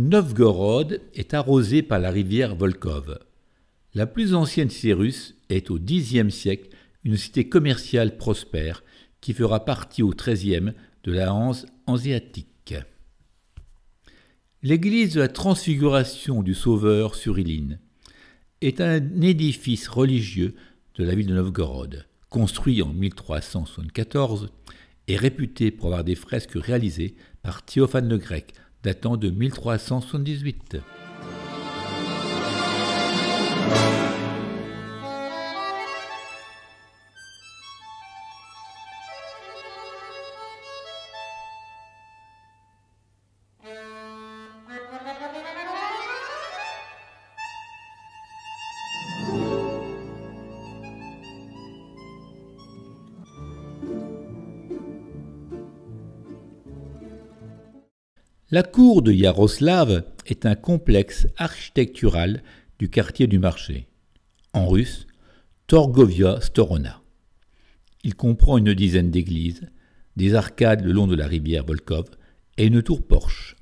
Novgorod est arrosée par la rivière Volkhov. La plus ancienne cité russe est au Xe siècle une cité commerciale prospère qui fera partie au XIIIe de la Hanse hanséatique. L'église de la Transfiguration du Sauveur sur Iline est un édifice religieux de la ville de Novgorod, construit en 1374 et réputé pour avoir des fresques réalisées par Théophane le Grec, datant de 1378. La cour de Yaroslav est un complexe architectural du quartier du marché, en russe Torgovia Storona. Il comprend une dizaine d'églises, des arcades le long de la rivière Volkhov et une tour-porche.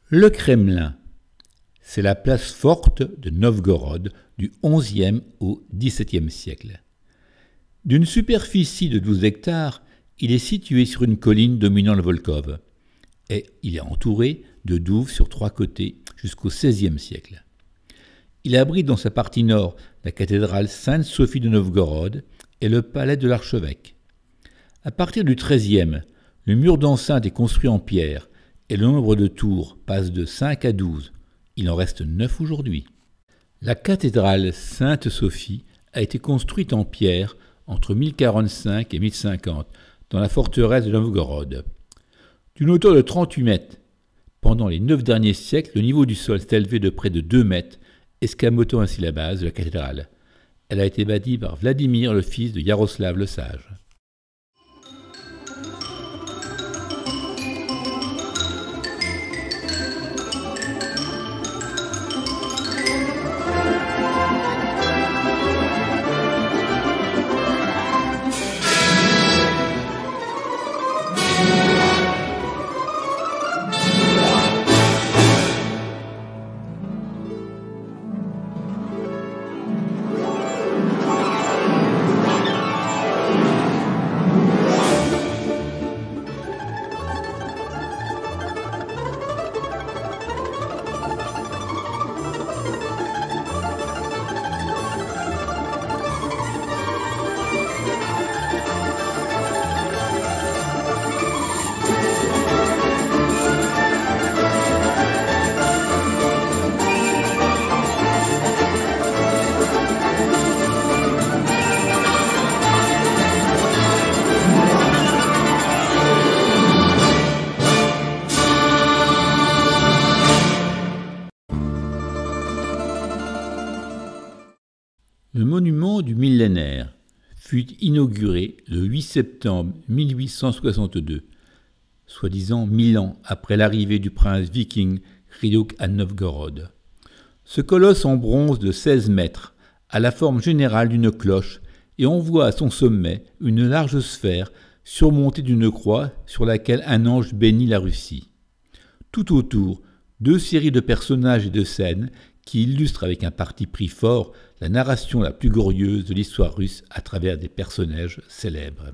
Le Kremlin, c'est la place forte de Novgorod du XIe au XVIIe siècle. D'une superficie de 12 hectares, il est situé sur une colline dominant le Volkhov et il est entouré de douves sur 3 côtés jusqu'au XVIe siècle. Il abrite dans sa partie nord la cathédrale Sainte-Sophie de Novgorod et le palais de l'archevêque. À partir du XIIIe, le mur d'enceinte est construit en pierre et le nombre de tours passe de 5 à 12. Il en reste 9 aujourd'hui. La cathédrale Sainte-Sophie a été construite en pierre entre 1045 et 1050 dans la forteresse de Novgorod. D'une hauteur de 38 mètres, pendant les 9 derniers siècles, le niveau du sol s'est élevé de près de 2 mètres, escamotant ainsi la base de la cathédrale. Elle a été bâtie par Vladimir, le fils de Yaroslav le Sage. Le monument du millénaire fut inauguré le 8 septembre 1862, soi-disant 1000 ans après l'arrivée du prince viking Ryduk à Novgorod. Ce colosse en bronze de 16 mètres a la forme générale d'une cloche et on voit à son sommet une large sphère surmontée d'une croix sur laquelle un ange bénit la Russie. Tout autour, 2 séries de personnages et de scènes qui illustre avec un parti pris fort la narration la plus glorieuse de l'histoire russe à travers des personnages célèbres.